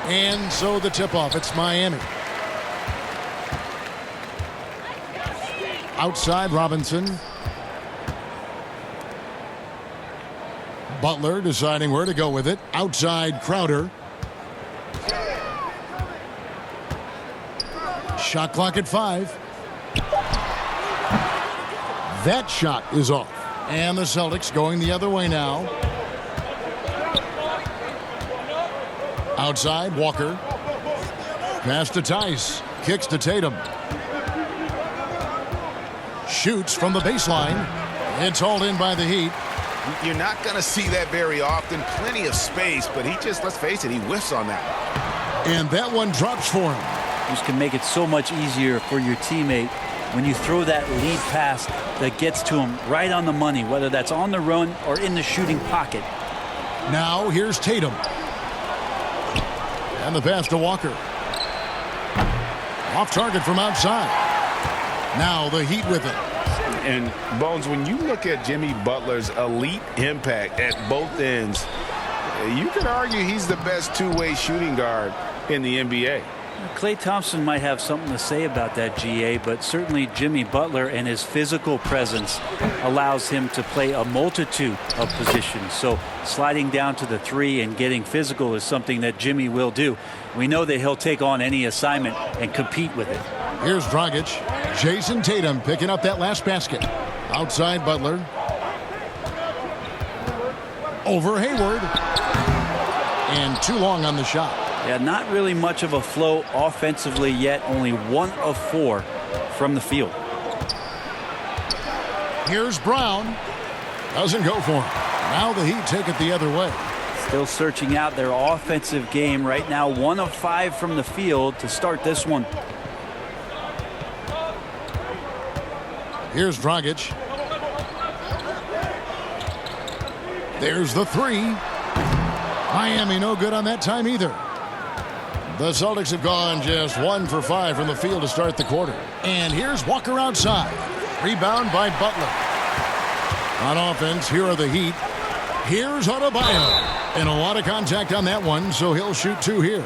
And so the tip-off, it's Miami. Outside Robinson. Butler deciding where to go with it. Outside Crowder. Shot clock at 5. That shot is off. And the Celtics going the other way now. Outside, Walker. Pass to Tice. Kicks to Tatum. Shoots from the baseline. It's hauled in by the Heat. You're not going to see that very often. Plenty of space, but he just, let's face it, he whiffs on that. And that one drops for him. This can make it so much easier for your teammate when you throw that lead pass that gets to him right on the money, whether that's on the run or in the shooting pocket. Now here's Tatum. And the pass to Walker. Off target from outside. Now the Heat with it. And, Bones, when you look at Jimmy Butler's elite impact at both ends, you could argue he's the best two-way shooting guard in the NBA. Klay Thompson might have something to say about that, GA, but certainly Jimmy Butler and his physical presence allows him to play a multitude of positions. So sliding down to the 3 and getting physical is something that Jimmy will do. We know that he'll take on any assignment and compete with it. Here's Dragic. Jason Tatum picking up that last basket. Outside Butler. Over Hayward. And too long on the shot. Yeah, not really much of a flow offensively yet. Only 1 of 4 from the field. Here's Brown. Doesn't go for him. Now the Heat take it the other way. Still searching out their offensive game right now. 1 of 5 from the field to start this one. Here's Dragic. There's the 3. Miami no good on that time either. The Celtics have gone just 1 for 5 from the field to start the quarter. And here's Walker outside. Rebound by Butler. On offense, here are the Heat. Here's Adebayo. And a lot of contact on that one, so he'll shoot 2 here.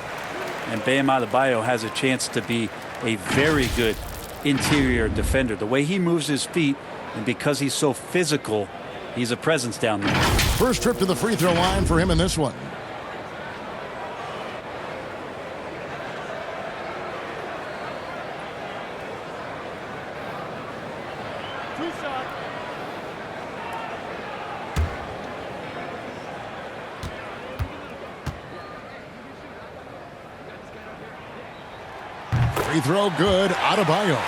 And Bam Adebayo has a chance to be a very good interior defender. The way he moves his feet, and because he's so physical, he's a presence down there. First trip to the free throw line for him in this one. Free throw good. Adebayo.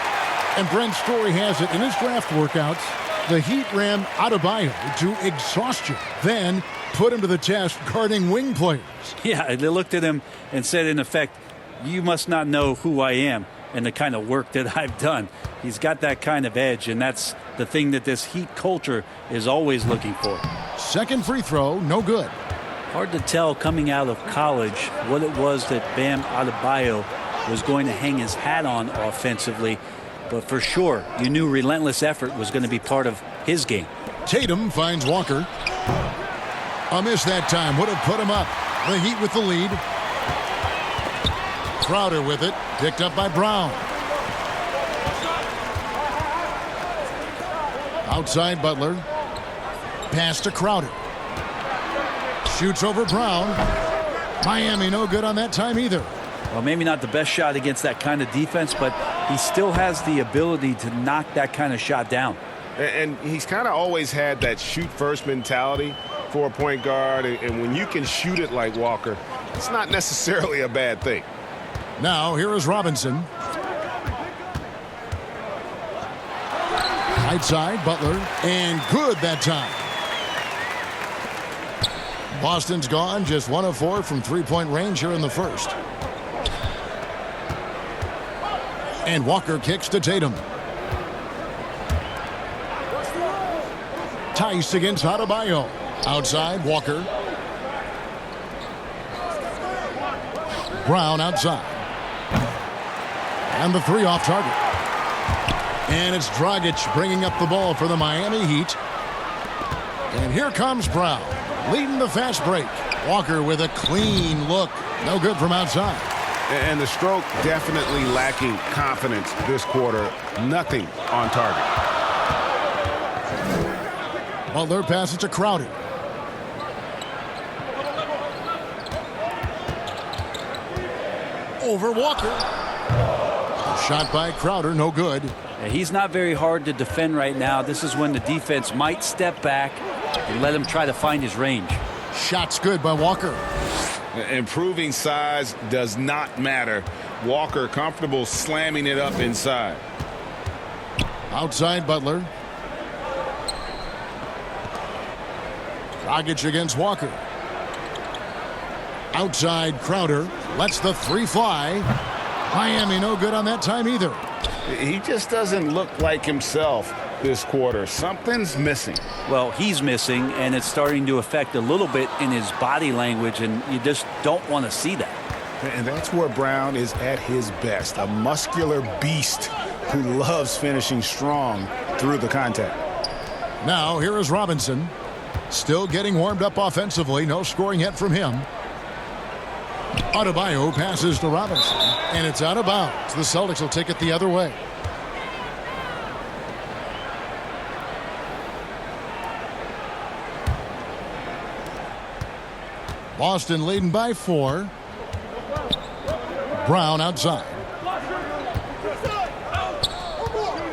And Brent Story has it in his draft workouts. The Heat ran Adebayo to exhaustion, then put him to the test guarding wing players. Yeah, they looked at him and said, in effect, you must not know who I am and the kind of work that I've done. He's got that kind of edge, and that's the thing that this Heat culture is always looking for. Second free throw, no good. Hard to tell coming out of college what it was that Bam Adebayo was going to hang his hat on offensively. But for sure, you knew relentless effort was going to be part of his game. Tatum finds Walker. A miss that time would have put him up. The Heat with the lead. Crowder with it. Picked up by Brown. Outside Butler. Pass to Crowder. Shoots over Brown. Miami no good on that time either. Well, maybe not the best shot against that kind of defense, but he still has the ability to knock that kind of shot down. And he's kind of always had that shoot-first mentality for a point guard. And when you can shoot it like Walker, it's not necessarily a bad thing. Now, here is Robinson. Right side, Butler. And good that time. Boston's gone just 1 of 4 from three-point range here in the first. And Walker kicks to Tatum. Tice against Adebayo. Outside, Walker. Brown outside. And the 3 off target. And it's Dragic bringing up the ball for the Miami Heat. And here comes Brown, leading the fast break. Walker with a clean look. No good from outside. And the stroke definitely lacking confidence this quarter. Nothing on target. Butler passes to Crowder. Over Walker. Shot by Crowder, no good. He's not very hard to defend right now. This is when the defense might step back and let him try to find his range. Shot's good by Walker. Improving size does not matter. Walker comfortable slamming it up inside. Outside Butler. Dragic against Walker. Outside Crowder. Lets the three fly. Miami no good on that time either. He just doesn't look like himself this quarter. Something's missing. Well, he's missing, and it's starting to affect a little bit in his body language, and you just don't want to see that. And that's where Brown is at his best. A muscular beast who loves finishing strong through the contact. Now here is Robinson. Still getting warmed up offensively. No scoring yet from him. Adebayo passes to Robinson, and it's out of bounds. The Celtics will take it the other way. Boston leading by 4. Brown outside.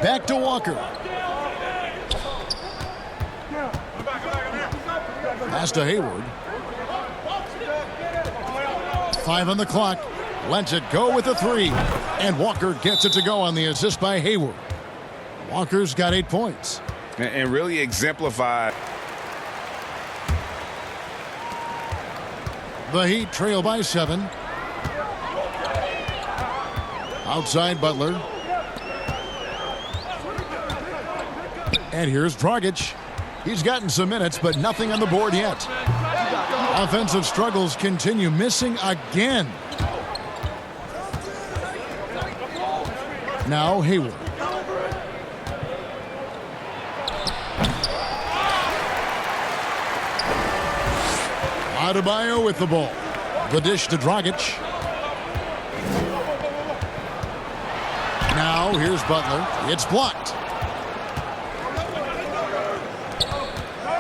Back to Walker. Pass to Hayward. 5 on the clock. Lets it go with a 3. And Walker gets it to go on the assist by Hayward. Walker's got 8 points. And really exemplified. The Heat trail by 7. Outside Butler. And here's Dragic. He's gotten some minutes, but nothing on the board yet. Offensive struggles continue, missing again. Now Hayward. Adebayo with the ball. The dish to Dragic. Now here's Butler. It's blocked.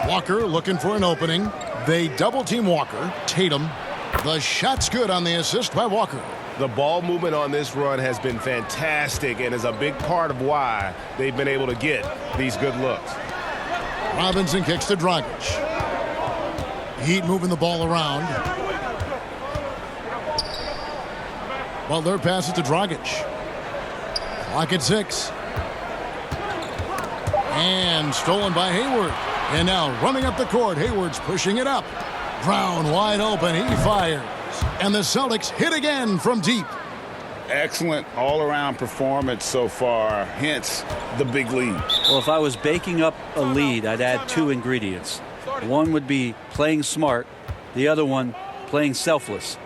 Walker looking for an opening. They double team Walker. Tatum. The shot's good on the assist by Walker. The ball movement on this run has been fantastic and is a big part of why they've been able to get these good looks. Robinson kicks to Dragic. Heat moving the ball around. Butler passes to Dragic. Clock at 6. And stolen by Hayward. And now running up the court, Hayward's pushing it up. Brown wide open, he fires. And the Celtics hit again from deep. Excellent all-around performance so far, hence the big lead. Well, if I was baking up a lead, I'd add 2 ingredients. One would be playing smart, the other one playing selfless.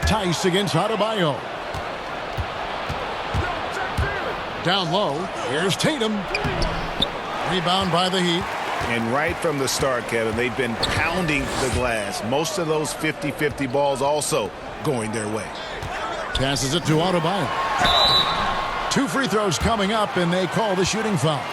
Tice against Adebayo. Down low, here's Tatum. Rebound by the Heat. And right from the start, Kevin, they've been pounding the glass. Most of those 50-50 balls also going their way. Passes it to Adebayo. 2 free throws coming up, and they call the shooting foul.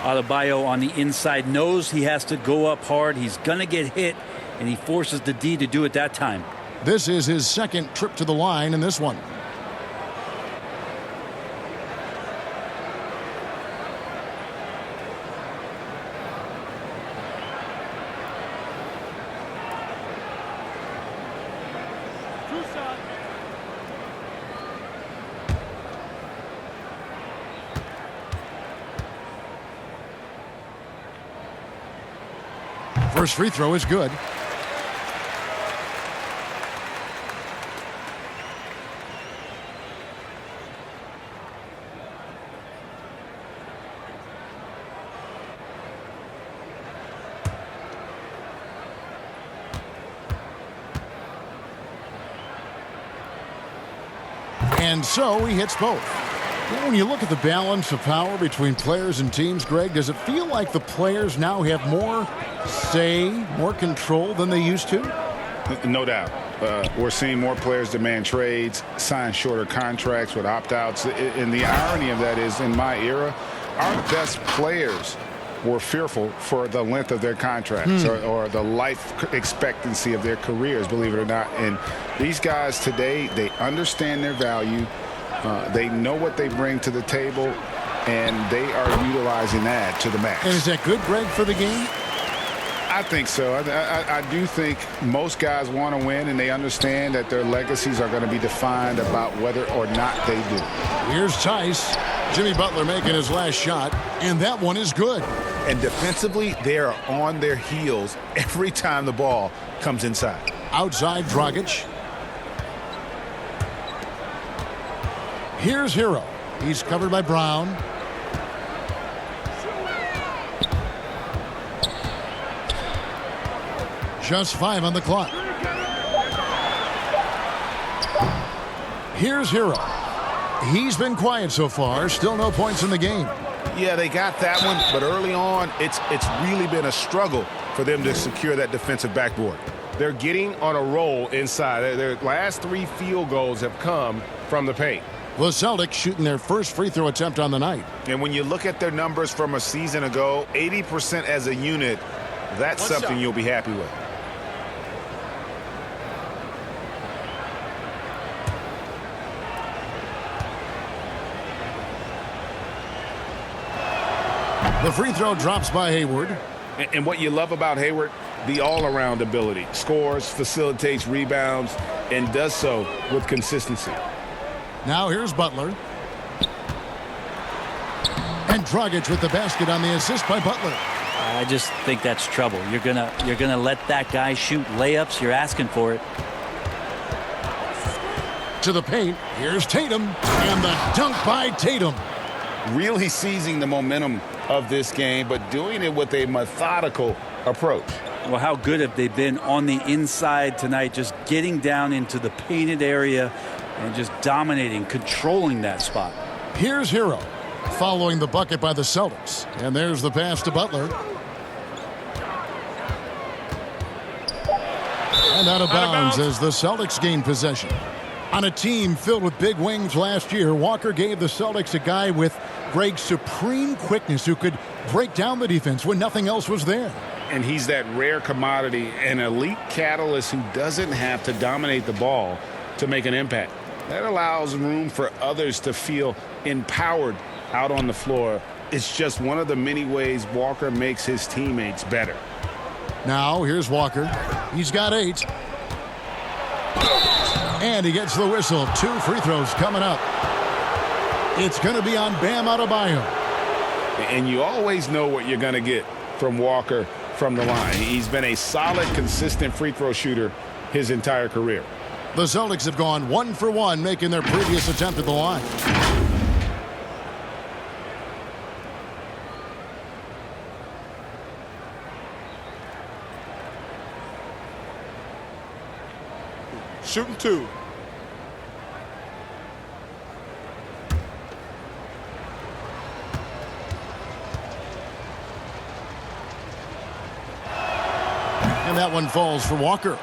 Adebayo on the inside knows he has to go up hard. He's going to get hit, and he forces the D to do it that time. This is his second trip to the line in this one. First free throw is good. And so he hits both. When you look at the balance of power between players and teams, Greg, does it feel like the players now have more say, more control than they used to? No doubt. We're seeing more players demand trades, sign shorter contracts with opt-outs. And the irony of that is, in my era, our best players were fearful for the length of their contracts or the life expectancy of their careers, believe it or not. And these guys today, they understand their value. They know what they bring to the table, and they are utilizing that to the max. And is that good, Greg, for the game? I think so. I do think most guys want to win, and they understand that their legacies are going to be defined about whether or not they do. Here's Tice. Jimmy Butler making his last shot, and that one is good. And defensively, they are on their heels every time the ball comes inside. Outside Dragic. Here's Hero. He's covered by Brown. Just 5 on the clock. Here's Hero. He's been quiet so far. Still no points in the game. Yeah, they got that one, but early on, it's really been a struggle for them to secure that defensive backboard. They're getting on a roll inside. Their last 3 field goals have come from the paint. The Celtics shooting their first free throw attempt on the night. And when you look at their numbers from a season ago, 80% as a unit, that's something you'll be happy with. The free throw drops by Hayward. And what you love about Hayward, the all-around ability. Scores, facilitates rebounds, and does so with consistency. Now here's Butler. And Dragic with the basket on the assist by Butler. I just think that's trouble. You're gonna let that guy shoot layups. You're asking for it. To the paint. Here's Tatum. And the dunk by Tatum. Really seizing the momentum of this game, but doing it with a methodical approach. Well, how good have they been on the inside tonight, just getting down into the painted area and just dominating, controlling that spot. Here's Hero following the bucket by the Celtics. And there's the pass to Butler. And out of bounds as the Celtics gain possession. On a team filled with big wings last year, Walker gave the Celtics a guy with Greg's supreme quickness who could break down the defense when nothing else was there. And he's that rare commodity, an elite catalyst who doesn't have to dominate the ball to make an impact. That allows room for others to feel empowered out on the floor. It's just one of the many ways Walker makes his teammates better. Now here's Walker. He's got 8. And he gets the whistle. 2 free throws coming up. It's going to be on Bam Adebayo. And you always know what you're going to get from Walker from the line. He's been a solid, consistent free throw shooter his entire career. The Celtics have gone 1 for 1, making their previous attempt at the line. Shooting 2. And that one falls for Walker.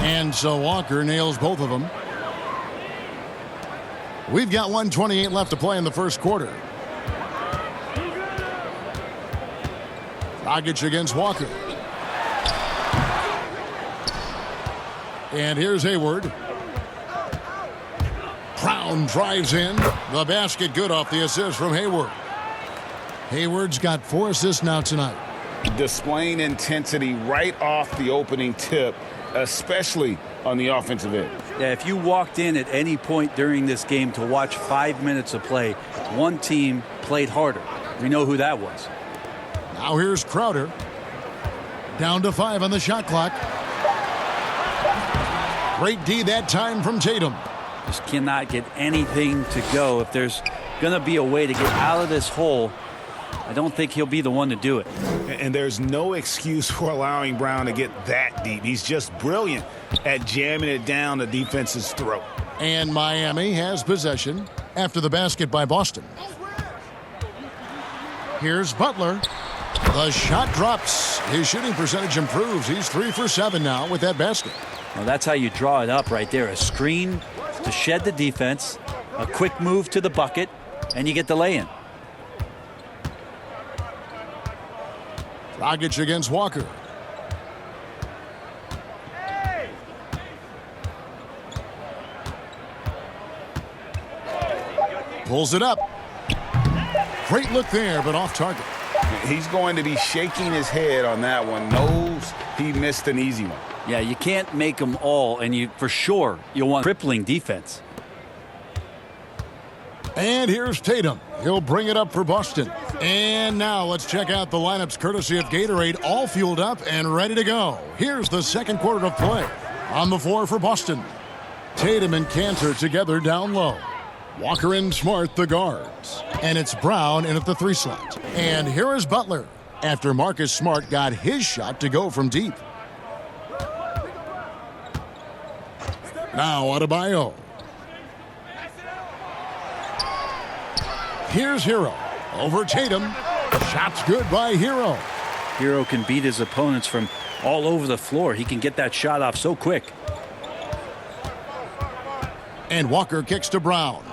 And so Walker nails both of them. We've got 1:28 left to play in the first quarter. Dragic against Walker. And here's Hayward. Brown drives in. The basket good off the assist from Hayward. Hayward's got 4 assists now tonight. Displaying intensity right off the opening tip, especially on the offensive end. Yeah, if you walked in at any point during this game to watch 5 minutes of play, one team played harder. We know who that was. Now here's Crowder. Down to 5 on the shot clock. Great D that time from Tatum. Just cannot get anything to go. If there's going to be a way to get out of this hole, I don't think he'll be the one to do it. And there's no excuse for allowing Brown to get that deep. He's just brilliant at jamming it down the defense's throat. And Miami has possession after the basket by Boston. Here's Butler. The shot drops. His shooting percentage improves. He's 3 for 7 now with that basket. Well, that's how you draw it up right there. A screen to shed the defense, a quick move to the bucket, and you get the lay-in. Dragic against Walker. Pulls it up. Great look there, but off target. He's going to be shaking his head on that one. Knows he missed an easy one. Yeah, you can't make them all, and you'll want crippling defense. And here's Tatum. He'll bring it up for Boston. And now let's check out the lineups courtesy of Gatorade, all fueled up and ready to go. Here's the second quarter of play. On the floor for Boston, Tatum and Cantor together down low. Walker and Smart, the guards. And it's Brown in at the 3 slot. And here is Butler after Marcus Smart got his shot to go from deep. Now Adebayo. Here's Hero over Tatum. Shot's good by Hero. Hero can beat his opponents from all over the floor. He can get that shot off so quick. And Walker kicks to Brown.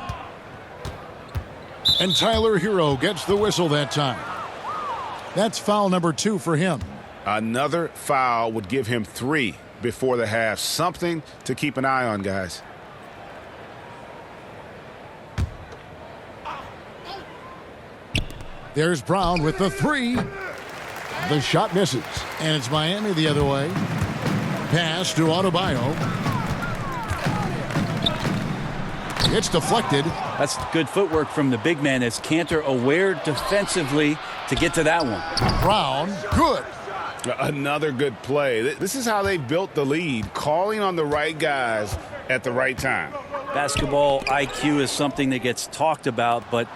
And Tyler Hero gets the whistle that time. That's foul number 2 for him. Another foul would give him 3 before the half. Something to keep an eye on, guys. There's Brown with the 3. The shot misses. And it's Miami the other way. Pass to Adebayo. It's deflected. That's good footwork from the big man as Cantor aware defensively to get to that one. Brown, good. Another good play. This is how they built the lead, calling on the right guys at the right time. Basketball IQ is something that gets talked about, but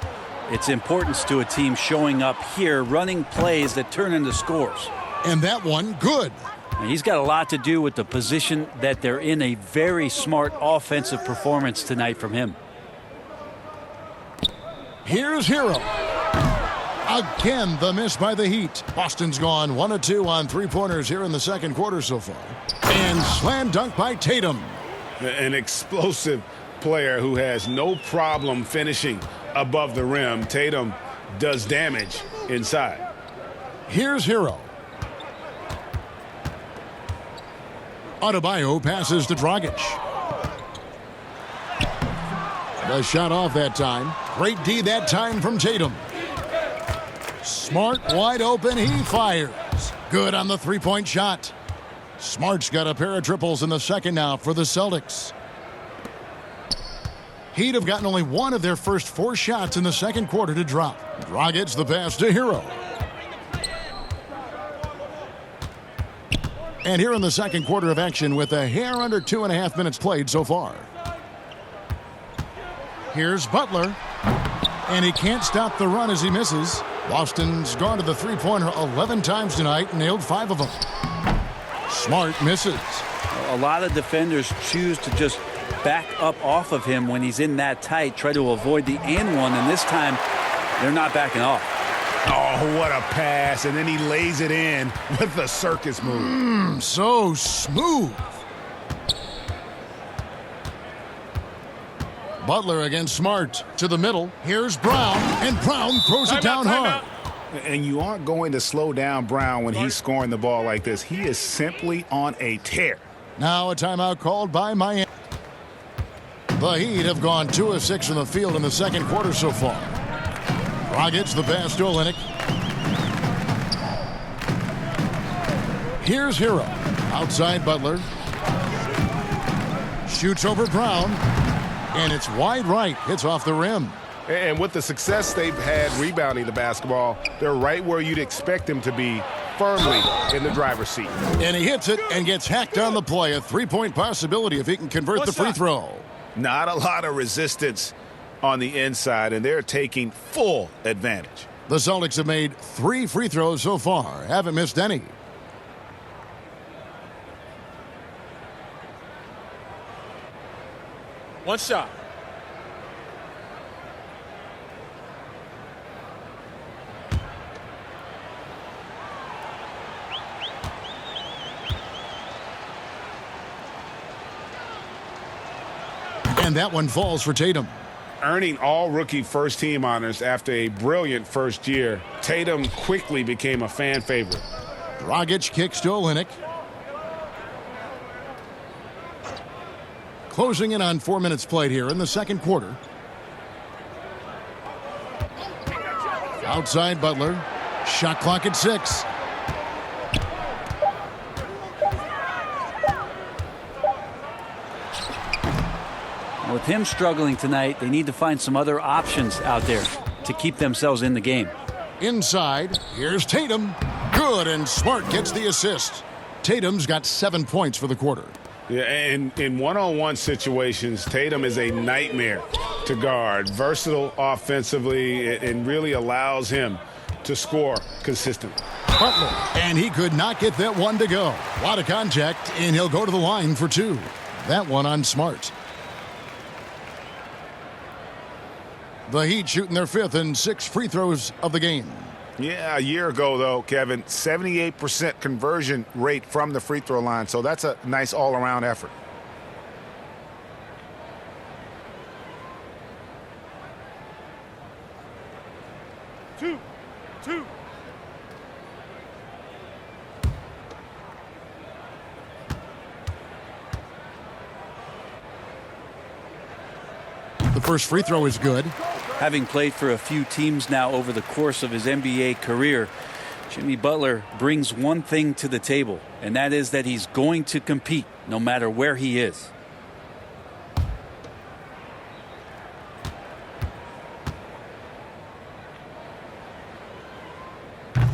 its importance to a team showing up here, running plays that turn into scores. And that one, good. And he's got a lot to do with the position that they're in. A very smart offensive performance tonight from him. Here's Hero. Again, the miss by the Heat. Boston's gone 1 of 2 on 3-pointers here in the second quarter so far. And slam dunk by Tatum. An explosive player who has no problem finishing above the rim. Tatum does damage inside. Here's Hero. Adebayo passes to Dragic. The shot off that time. Great D that time from Tatum. Smart wide open. He fires. Good on the 3-point shot. Smart's got a pair of triples in the second now for the Celtics. Heat have gotten only one of their first 4 shots in the second quarter to drop. Dragic the pass to Hero. And here in the second quarter of action with a hair under 2.5 minutes played so far. Here's Butler. And he can't stop the run as he misses. Boston's gone to the 3-pointer 11 times tonight, nailed 5 of them. Smart misses. A lot of defenders choose to just back up off of him when he's in that tight, try to avoid the and one, and this time they're not backing off. Oh, what a pass, and then he lays it in with the circus move. So smooth. Butler against Smart to the middle. Here's Brown, and Brown throws it down hard. And you aren't going to slow down Brown when he's scoring the ball like this. He is simply on a tear. Now a timeout called by Miami. The Heat have gone 2 of 6 from the field in the second quarter so far. Dragic the pass to Olynyk. Here's Hero. Outside Butler. Shoots over Brown. And it's wide right. Hits off the rim. And with the success they've had rebounding the basketball, they're right where you'd expect them to be firmly in the driver's seat. And he hits it and gets hacked on the play. A three-point possibility if he can convert the free throw. Not a lot of resistance on the inside, and they're taking full advantage. The Celtics have made 3 free throws so far. Haven't missed any. One shot. And that one falls for Tatum. Earning all rookie first team honors after a brilliant first year, Tatum quickly became a fan favorite. Dragic kicks to Olynyk. Closing in on 4 minutes played here in the second quarter. Outside Butler. Shot clock at 6. With him struggling tonight, they need to find some other options out there to keep themselves in the game. Inside, here's Tatum. Good, and Smart gets the assist. Tatum's got 7 points for the quarter. Yeah, and in one-on-one situations, Tatum is a nightmare to guard. Versatile offensively, and really allows him to score consistently. Butler, and he could not get that one to go. A lot of contact, and he'll go to the line for 2. That one on Smart. The Heat shooting their 5th and 6th free throws of the game. Yeah, a year ago, though, Kevin, 78% conversion rate from the free throw line. So that's a nice all-around effort. Two. The first free throw is good. Having played for a few teams now over the course of his NBA career, Jimmy Butler brings one thing to the table, and that is that he's going to compete no matter where he is.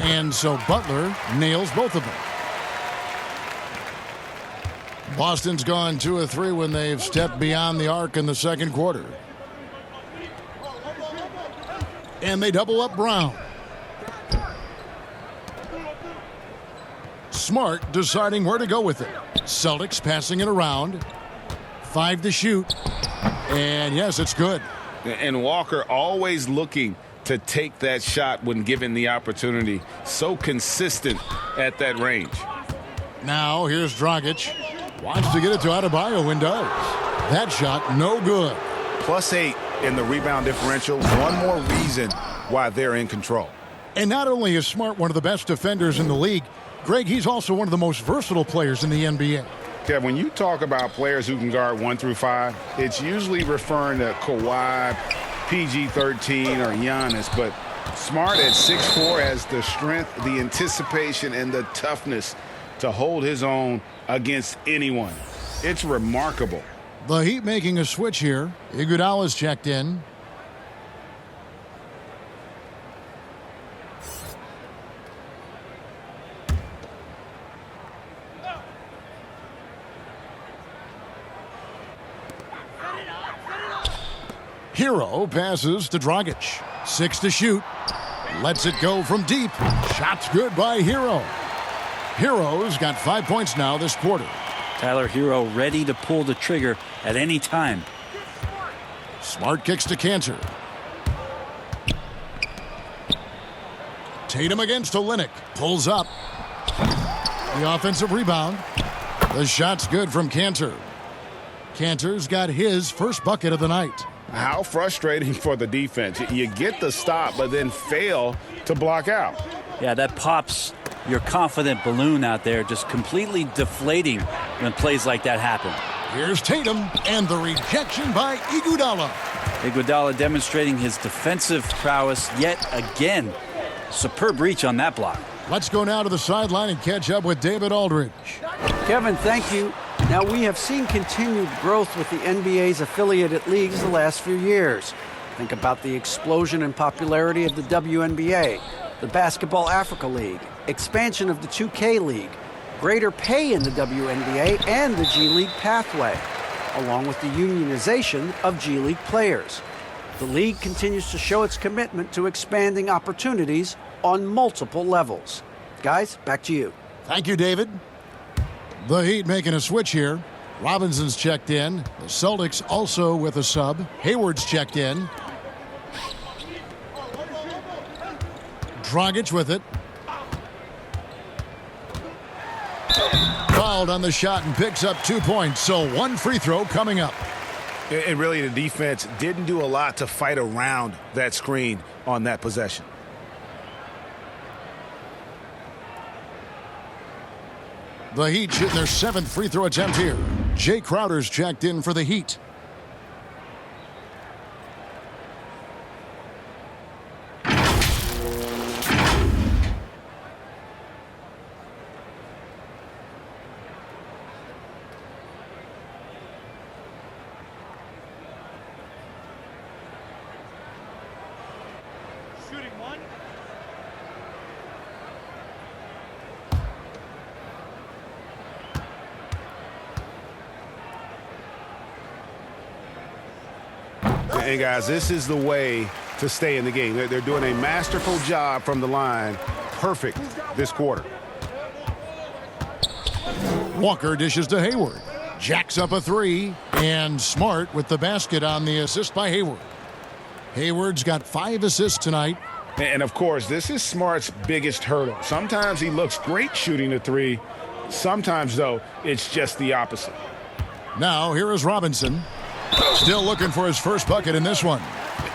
And so Butler nails both of them. Boston's gone 2 of 3 when they've stepped beyond the arc in the second quarter. And they double up Brown. Smart deciding where to go with it. Celtics passing it around. 5 to shoot. And yes, it's good. And Walker always looking to take that shot when given the opportunity. So consistent at that range. Now here's Dragic. Wants to get it to Adebayo and does. That shot no good. +8 in the rebound differential. One more reason why they're in control. And not only is Smart one of the best defenders in the league, Greg, he's also one of the most versatile players in the NBA. Kev, when you talk about players who can guard 1 through 5, it's usually referring to Kawhi, PG-13, or Giannis. But Smart at 6'4" has the strength, the anticipation, and the toughness to hold his own against anyone. It's remarkable. The Heat making a switch here. Iguodala's checked in. Hero passes to Dragic. 6 to shoot. Lets it go from deep. Shot's good by Hero. Hero's got 5 points now this quarter. Tyler Hero ready to pull the trigger at any time. Smart kicks to Cantor. Tatum against Olynyk. Pulls up. The offensive rebound. The shot's good from Cantor. Cantor's got his first bucket of the night. How frustrating for the defense. You get the stop, but then fail to block out. Yeah, that pops your confident balloon out there, just completely deflating when plays like that happen. Here's Tatum, and the rejection by Iguodala. Iguodala demonstrating his defensive prowess yet again. Superb reach on that block. Let's go now to the sideline and catch up with David Aldridge. Kevin, thank you. Now, we have seen continued growth with the NBA's affiliated leagues the last few years. Think about the explosion in popularity of the WNBA, the Basketball Africa League, expansion of the 2K League, greater pay in the WNBA and the G League pathway, along with the unionization of G League players. The league continues to show its commitment to expanding opportunities on multiple levels. Guys, back to you. Thank you, David. The Heat making a switch here. Robinson's checked in. The Celtics also with a sub. Hayward's checked in. Dragic with it. Fouled on the shot and picks up 2 points. So one free throw coming up. And really, the defense didn't do a lot to fight around that screen on that possession. The Heat shooting their 7th free throw attempt here. Jay Crowder's checked in for the Heat. And guys, this is the way to stay in the game. They're doing a masterful job from the line. Perfect this quarter. Walker dishes to Hayward. Jacks up a 3. And Smart with the basket on the assist by Hayward. Hayward's got 5 assists tonight. And of course, this is Smart's biggest hurdle. Sometimes he looks great shooting the 3. Sometimes, though, it's just the opposite. Now, here is Robinson. Still looking for his first bucket in this one.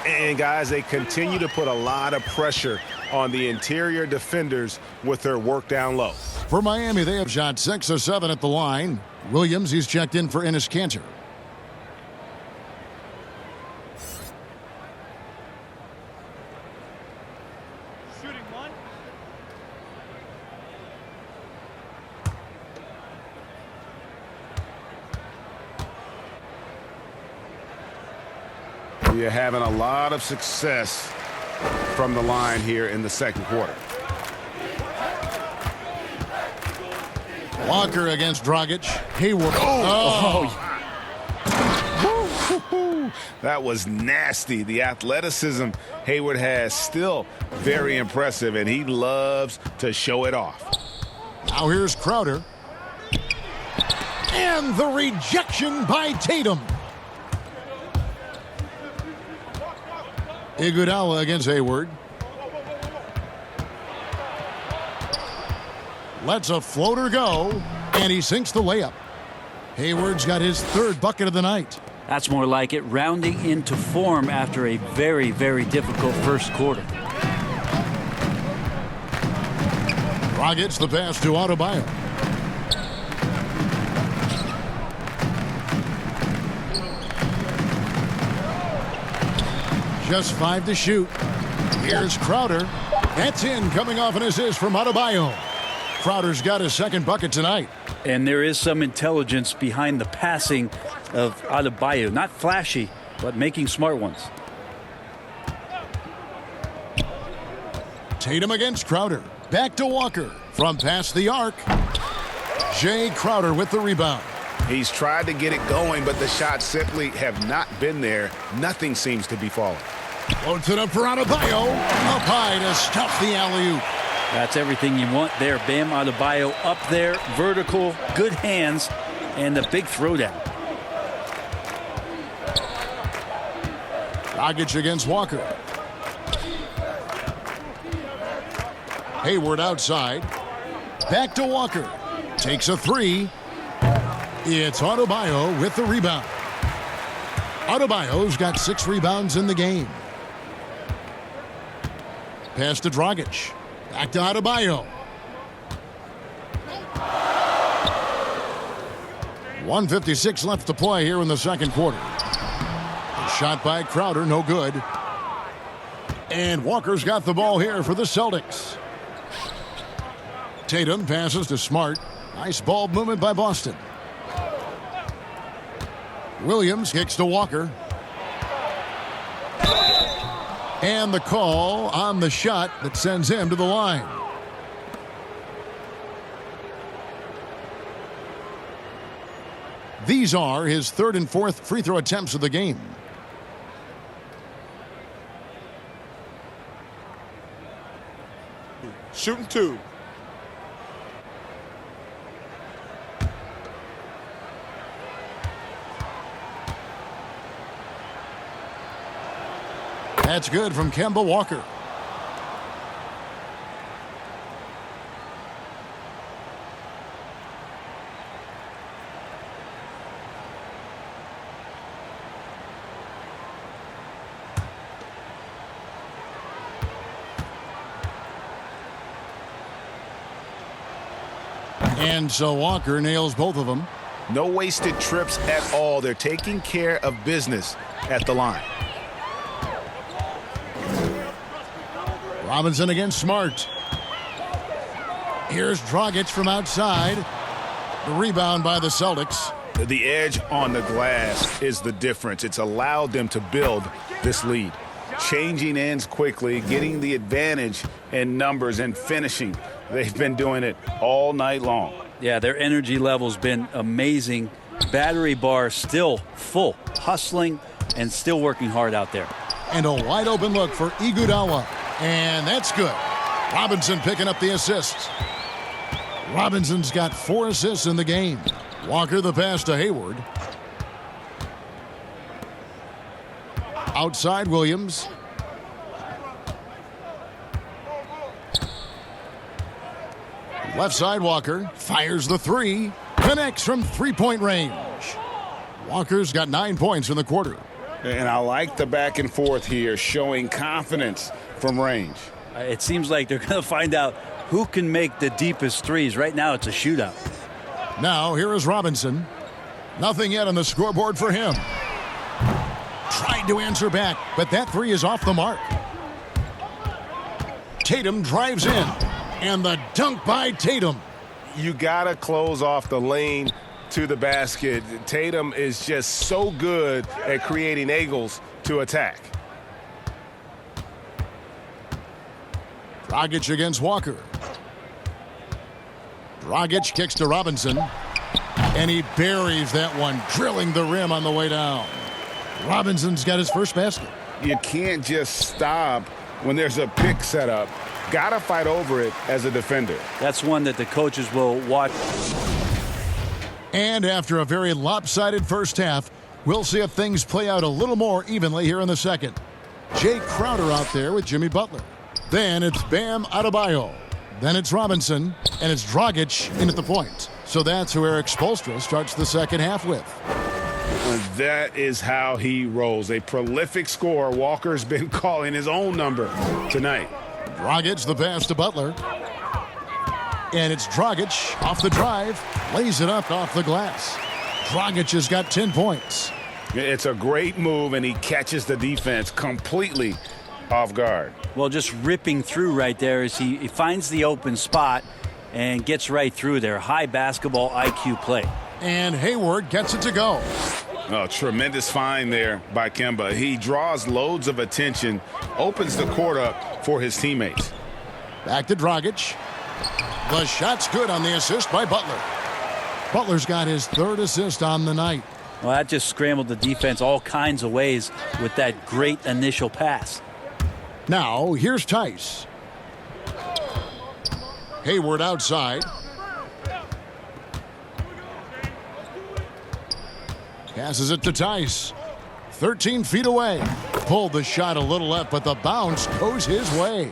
And, guys, they continue to put a lot of pressure on the interior defenders with their work down low. For Miami, they have shot 6 of 7 at the line. Williams, he's checked in for Enes Kanter. You're having a lot of success from the line here in the second quarter. Walker against Dragic. Hayward. That was nasty. The athleticism Hayward has still very impressive, and he loves to show it off. Now here's Crowder. And the rejection by Tatum. Iguodala against Hayward. Lets a floater go, and he sinks the layup. Hayward's got his 3rd bucket of the night. That's more like it, rounding into form after a very, very difficult first quarter. Dragic the pass to Adebayo. Just 5 to shoot. Here's Crowder. That's in, coming off an assist from Adebayo. Crowder's got his 2nd bucket tonight. And there is some intelligence behind the passing of Adebayo. Not flashy, but making smart ones. Tatum against Crowder. Back to Walker. From past the arc. Jay Crowder with the rebound. He's tried to get it going, but the shots simply have not been there. Nothing seems to be falling. Floats it up for Adebayo. Up high to stuff the alley-oop. That's everything you want there. Bam Adebayo up there, vertical, good hands, and the big throwdown. Dragic against Walker. Hayward outside. Back to Walker. Takes a 3. It's Adebayo with the rebound. Adebayo's got 6 rebounds in the game. Pass to Dragic. Back to Adebayo. 1:56 left to play here in the second quarter. A shot by Crowder, no good. And Walker's got the ball here for the Celtics. Tatum passes to Smart. Nice ball movement by Boston. Williams kicks to Walker. And the call on the shot that sends him to the line. These are his third and fourth free throw attempts of the game. Shooting 2. That's good from Kemba Walker. And so Walker nails both of them. No wasted trips at all. They're taking care of business at the line. Robinson against Smart. Here's Dragic from outside. The rebound by the Celtics. The edge on the glass is the difference. It's allowed them to build this lead. Changing ends quickly, getting the advantage in numbers and finishing. They've been doing it all night long. Yeah, their energy level's been amazing. Battery bar still full, hustling and still working hard out there. And a wide open look for Iguodala. And that's good. Robinson picking up the assists. Robinson's got 4 assists in the game. Walker the pass to Hayward. Outside Williams. Left side Walker fires the 3. Connects from three-point range. Walker's got 9 points in the quarter. And I like the back and forth here, showing confidence from range. It seems like they're going to find out who can make the deepest threes. Right now it's a shootout. Now here is Robinson. Nothing yet on the scoreboard for him. Tried to answer back, but that 3 is off the mark. Tatum drives in. And the dunk by Tatum. You got to close off the lane to the basket. Tatum is just so good at creating angles to attack. Dragic against Walker. Dragic kicks to Robinson. And he buries that one, drilling the rim on the way down. Robinson's got his first basket. You can't just stop when there's a pick set up. Got to fight over it as a defender. That's one that the coaches will watch. And after a very lopsided first half, we'll see if things play out a little more evenly here in the second. Jay Crowder out there with Jimmy Butler. Then it's Bam Adebayo. Then it's Robinson. And it's Dragic in at the point. So that's who Eric Spoelstra starts the second half with. That is how he rolls. A prolific scorer. Walker's been calling his own number tonight. Dragic the pass to Butler. And it's Dragic off the drive. Lays it up off the glass. Dragic has got 10 points. It's a great move, and he catches the defense completely off guard. Well, just ripping through right there as he finds the open spot and gets right through there. High basketball IQ play. And Hayward gets it to go. Oh, tremendous find there by Kemba. He draws loads of attention, opens the court up for his teammates. Back to Dragic. The shot's good on the assist by Butler. Butler's got his 3rd assist on the night. Well, that just scrambled the defense all kinds of ways with that great initial pass. Now, here's Tice. Hayward outside. Passes it to Tice. 13 feet away. Pulled the shot a little left, but the bounce goes his way.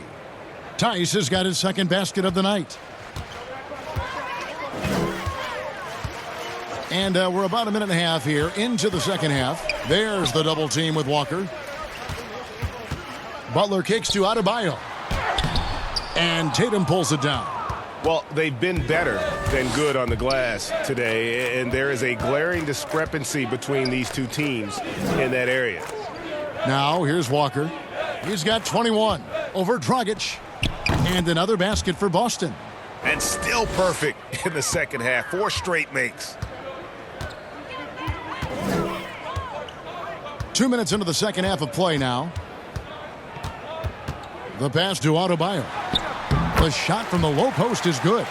Tice has got his 2nd basket of the night. And we're about a minute and a half here into the second half. There's the double team with Walker. Butler kicks to Adebayo. And Tatum pulls it down. Well, they've been better than good on the glass today, and there is a glaring discrepancy between these two teams in that area. Now, here's Walker. He's got 21 over Dragic. And another basket for Boston. And still perfect in the second half. 4 straight makes. 2 minutes into the second half of play now. The pass to Adebayo. The shot from the low post is good.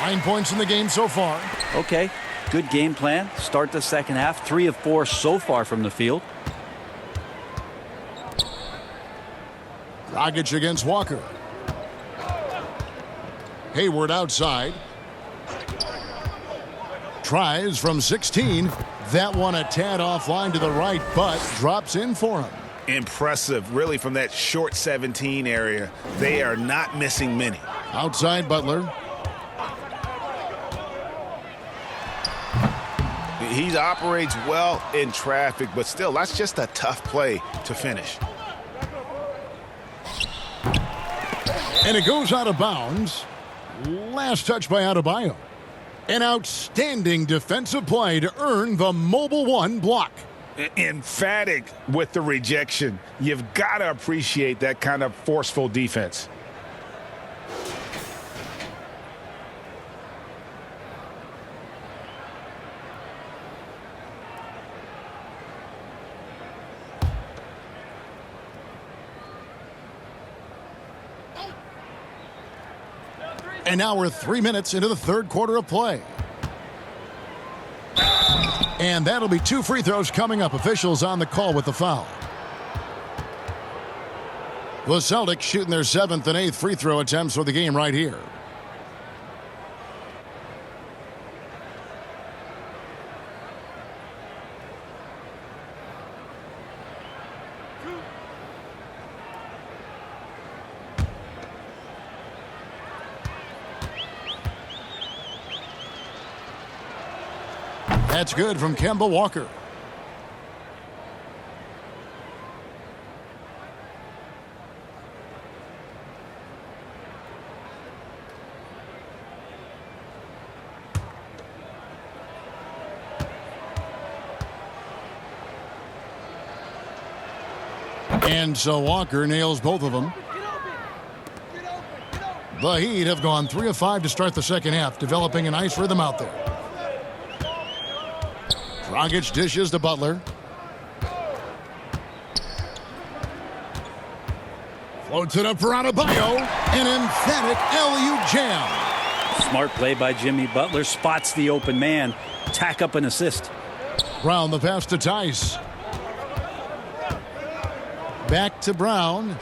9 points in the game so far. Okay, Good game plan. Start the second half. 3 of 4 so far from the field. Dragic against Walker. Hayward outside. Tries from 16. That one a tad offline to the right, but drops in for him. Impressive, really, from that short 17 area. They are not missing many. Outside Butler. He operates well in traffic, but still, that's just a tough play to finish. And it goes out of bounds. Last touch by Adebayo. An outstanding defensive play to earn the mobile 1 block. Emphatic with the rejection. You've got to appreciate that kind of forceful defense. And now we're 3 minutes into the third quarter of play. And that'll be 2 free throws coming up. Officials on the call with the foul. The Celtics shooting their 7th and 8th free throw attempts for the game right here. That's good from Kemba Walker. And so Walker nails both of them. The Heat have gone 3 of 5 to start the second half, developing a nice rhythm out there. Dragic dishes to Butler. Floats it up for Adebayo. An emphatic LU jam. Smart play by Jimmy Butler. Spots the open man. Tack up an assist. Brown the pass to Tice. Back to Brown.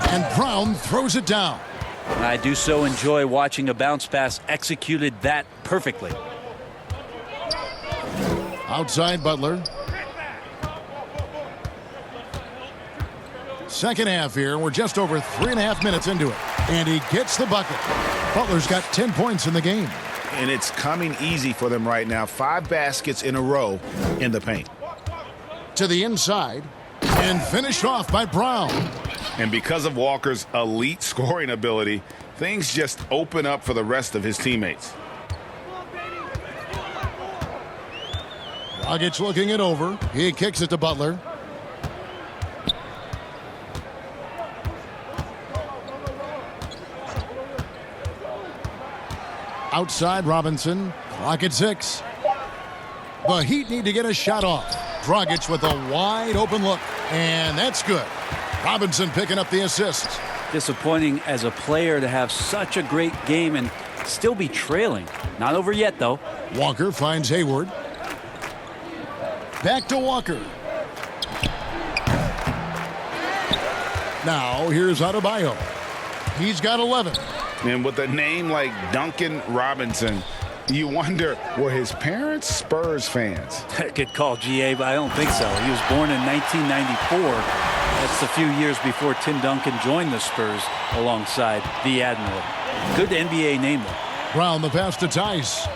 And Brown throws it down. I do so enjoy watching a bounce pass executed that perfectly. Outside Butler. Second half here. We're just over 3.5 minutes into it. And he gets the bucket. Butler's got 10 points in the game. And it's coming easy for them right now. 5 baskets in a row in the paint. To the inside. And finished off by Brown. And because of Walker's elite scoring ability, things just open up for the rest of his teammates. Dragic looking it over. He kicks it to Butler. Outside Robinson. Clock at 6. The Heat need to get a shot off. Dragic with a wide open look. And that's good. Robinson picking up the assist. Disappointing as a player to have such a great game and still be trailing. Not over yet, though. Walker finds Hayward. Back to Walker. Now here's Adebayo. He's got 11. And with a name like Duncan Robinson, you wonder, were his parents Spurs fans? Good call, GA, but I don't think so. He was born in 1994. That's a few years before Tim Duncan joined the Spurs alongside the Admiral. Good NBA name, though. Brown the pass to Tice.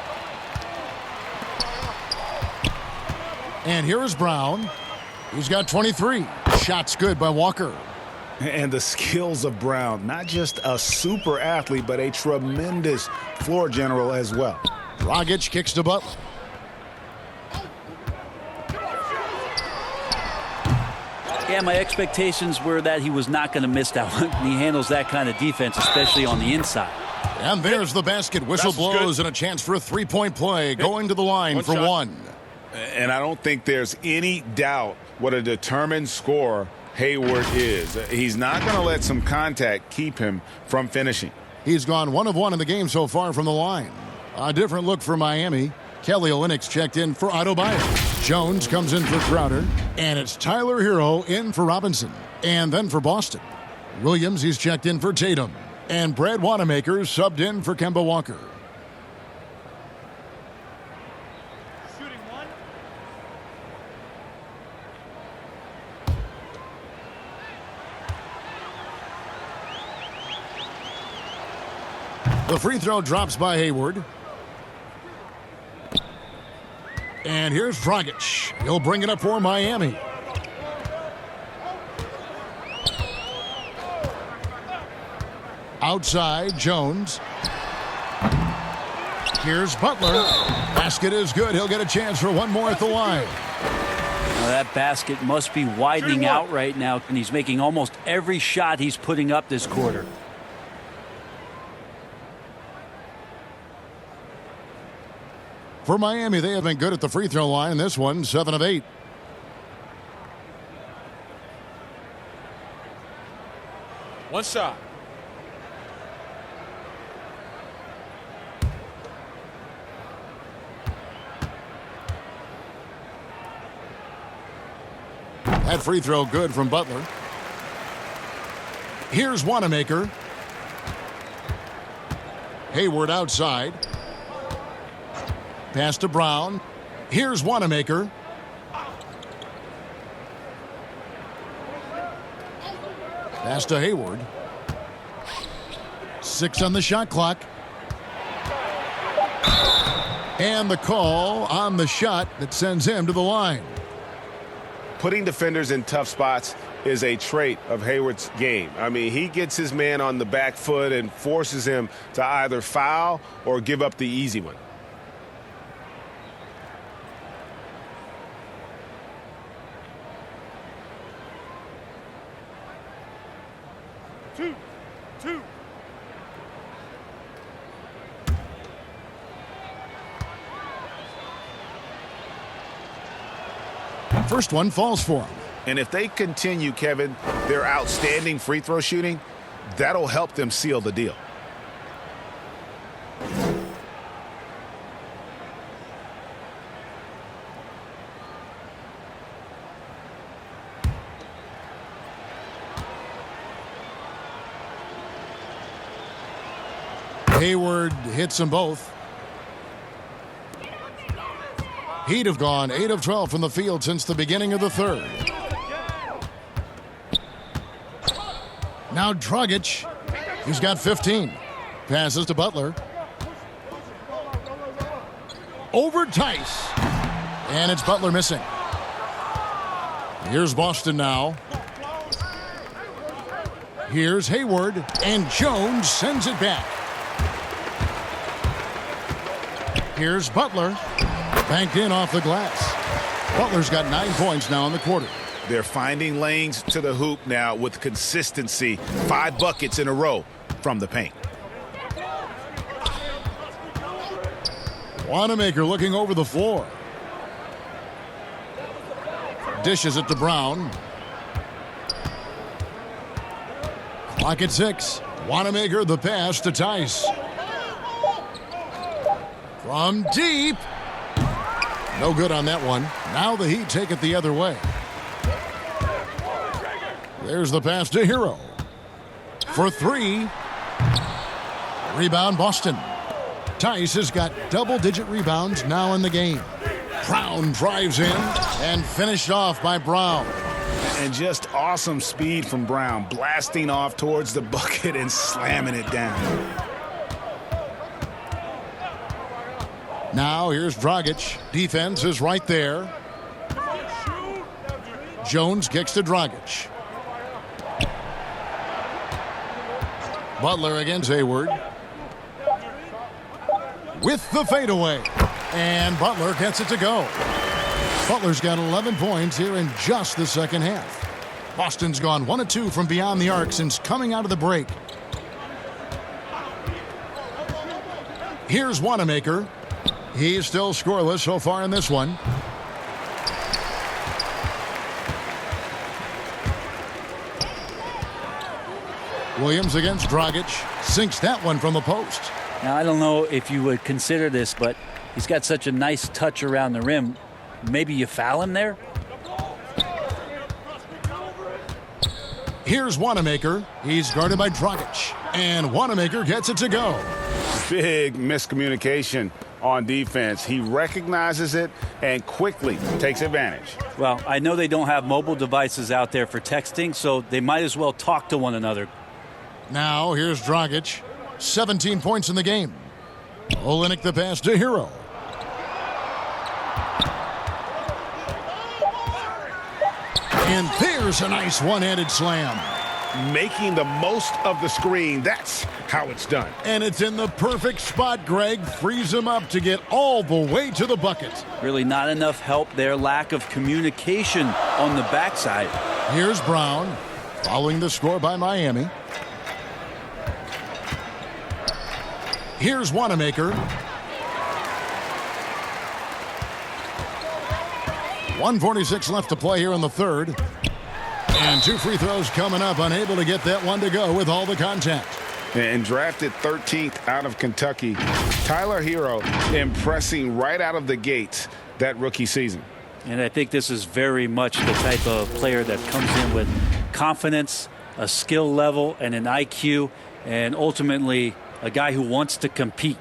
And here is Brown. He's got 23. Shots good by Walker. And the skills of Brown, not just a super athlete, but a tremendous floor general as well. Dragic kicks to Butler. Yeah, my expectations were that he was not going to miss that one. He handles that kind of defense, especially on the inside. And there's the basket. Whistle blows and a chance for a three-point play. Going to the line for one. And I don't think there's any doubt what a determined scorer Hayward is. He's not going to let some contact keep him from finishing. He's gone 1 of 1 in the game so far from the line. A different look for Miami. Kelly Olynyk's checked in for Adebayo. Jones comes in for Crowder. And it's Tyler Hero in for Robinson. And then for Boston, Williams, he's checked in for Tatum. And Brad Wanamaker subbed in for Kemba Walker. The free throw drops by Hayward. And here's Dragic. He'll bring it up for Miami. Outside, Jones. Here's Butler. Basket is good. He'll get a chance for one more at the line. Now that basket must be widening out right now, and he's making almost every shot he's putting up this quarter. For Miami, they have been good at the free throw line in this one, 7 of 8. One shot. That free throw good from Butler. Here's Wanamaker. Hayward outside. Pass to Brown. Here's Wanamaker. Pass to Hayward. 6 on the shot clock. And the call on the shot that sends him to the line. Putting defenders in tough spots is a trait of Hayward's game. I mean, he gets his man on the back foot and forces him to either foul or give up the easy one. Two. First one falls for him. And if they continue, Kevin, their outstanding free throw shooting, that'll help them seal the deal. Hayward hits them both. He'd have gone 8 of 12 from the field since the beginning of the third. Now Dragic. He's got 15. Passes to Butler. Over Tice. And it's Butler missing. Here's Boston now. Here's Hayward. And Jones sends it back. Here's Butler. Banked in off the glass. Butler's got 9 points now in the quarter. They're finding lanes to the hoop now with consistency. 5 buckets in a row from the paint. Wanamaker looking over the floor. Dishes it to Brown. Clock at 6. Wanamaker the pass to Tice. From deep. No good on that one. Now the Heat take it the other way. There's the pass to Hero. For 3. Rebound Boston. Tice has got double-digit rebounds now in the game. Brown drives in and finished off by Brown. And just awesome speed from Brown, blasting off towards the bucket and slamming it down. Now here's Dragic. Defense is right there. Jones kicks to Dragic. Butler against Hayward. With the fadeaway. And Butler gets it to go. Butler's got 11 points here in just the second half. Boston's gone 1 of 2 from beyond the arc since coming out of the break. Here's Wanamaker. He's still scoreless so far in this one. Williams against Dragic. Sinks that one from the post. Now, I don't know if you would consider this, but He's got such a nice touch around the rim. Maybe you foul him there? Here's Wanamaker. He's guarded by Dragic. And Wanamaker gets it to go. Big miscommunication on defense. He recognizes it and quickly takes advantage. Well, I know they don't have mobile devices out there for texting, so they might as well talk to one another. Now here's Dragic. 17 points in the game. Olynyk the pass to Hero. And there's a nice one-handed slam. Making the most of the screen. That's how it's done. And it's in the perfect spot. Greg frees him up to get all the way to the bucket. Really not enough help there. Lack of communication on the backside. Here's Brown, following the score by Miami. Here's Wanamaker. 1:46 left to play here in the third. And 2 free throws coming up. Unable to get that one to go with all the contact. And drafted 13th out of Kentucky, Tyler Hero impressing right out of the gates that rookie season. And I think this is very much the type of player that comes in with confidence, a skill level, and an IQ, and ultimately a guy who wants to compete.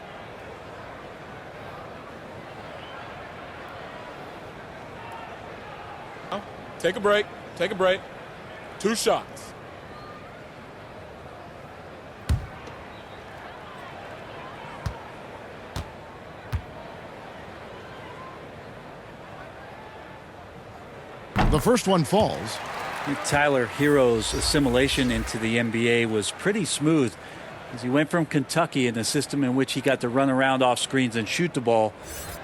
Take a break. Take a break. 2 shots. The first one falls. I think Tyler Hero's assimilation into the NBA was pretty smooth, as he went from Kentucky in a system in which he got to run around off screens and shoot the ball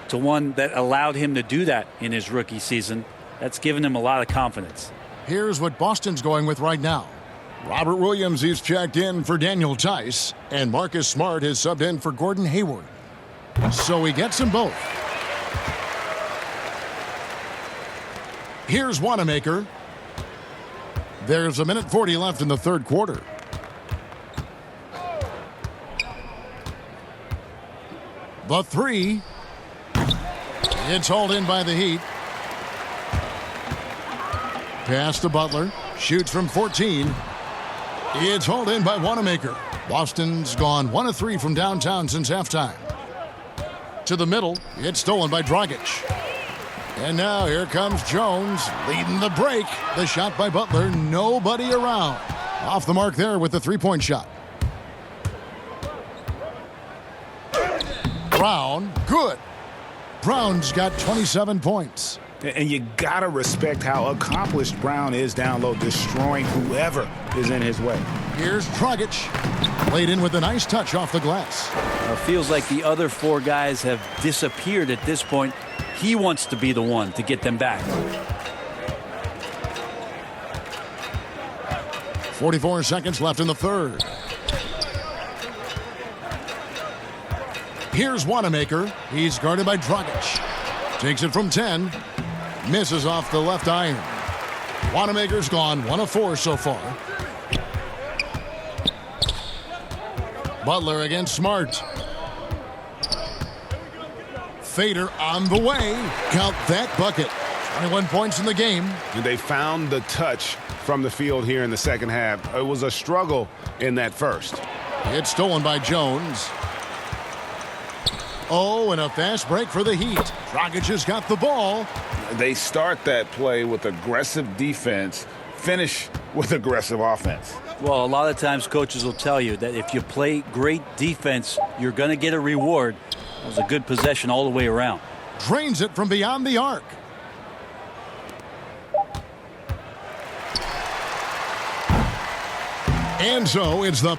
to one that allowed him to do that in his rookie season. That's given him a lot of confidence. Here's what Boston's going with right now. Robert Williams, he's checked in for Daniel Tice, and Marcus Smart has subbed in for Gordon Hayward. So he gets them both. Here's Wanamaker. There's 1:40 left in the third quarter. The three. It's hauled in by the Heat. Pass to Butler. Shoots from 14. It's hauled in by Wanamaker. Boston's gone 1 of 3 from downtown since halftime. To the middle. It's stolen by Dragic. And now here comes Jones leading the break. The shot by Butler. Nobody around. Off the mark there with the three-point shot. Brown. Good. Brown's got 27 points. And you got to respect how accomplished Brown is down low, destroying whoever is in his way. Here's Dragic. Played in with a nice touch off the glass. It feels like the other 4 guys have disappeared at this point. He wants to be the one to get them back. 44 seconds left in the third. Here's Wanamaker. He's guarded by Dragic. Takes it from 10. Misses off the left iron. Wanamaker's gone 1 of 4 so far. Butler against Smart. Fader on the way. Count that bucket. 21 points in the game. And they found the touch from the field here in the second half. It was a struggle in that first. It's stolen by Jones. Oh, and a fast break for the Heat. Dragic has got the ball. They start that play with aggressive defense, finish with aggressive offense. Well, a lot of times coaches will tell you that if you play great defense, you're going to get a reward. It was a good possession all the way around. Drains it from beyond the arc. And so it's the...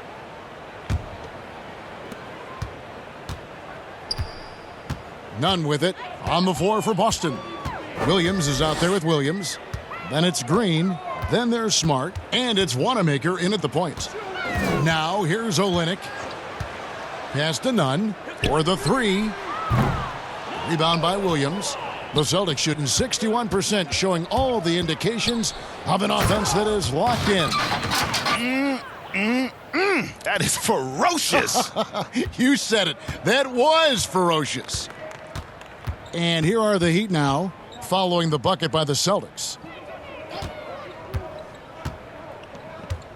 None with it on the floor for Boston. Williams is out there with Williams. Then it's Green. Then there's Smart. And it's Wanamaker in at the point. Now here's Olynyk. Pass to Nunn for the three. Rebound by Williams. The Celtics shooting 61%, showing all the indications of an offense that is locked in. That is ferocious. You said it. That was ferocious. And here are the Heat now, following the bucket by the Celtics.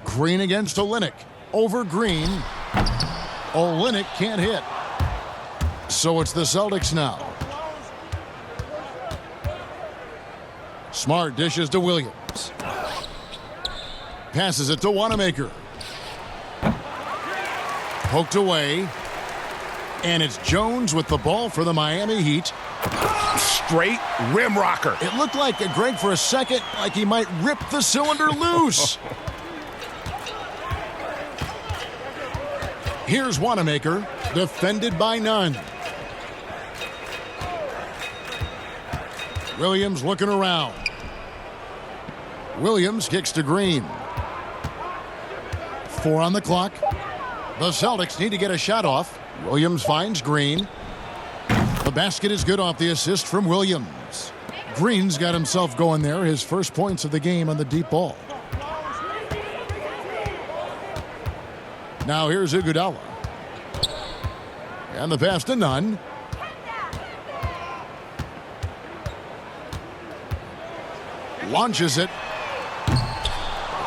Green against Olynyk. Over Green. Olynyk can't hit. So it's the Celtics now. Smart dishes to Williams. Passes it to Wanamaker. Poked away. And it's Jones with the ball for the Miami Heat. Straight rim rocker. It looked like Greg for a second, like he might rip the cylinder loose. Here's Wanamaker, defended by none. Williams looking around. Williams kicks to Green. 4 on the clock. The Celtics need to get a shot off. Williams finds Green. The basket is good off the assist from Williams. Green's got himself going there, his first points of the game on the deep ball. Now here's Iguodala. And the pass to Nunn. Launches it.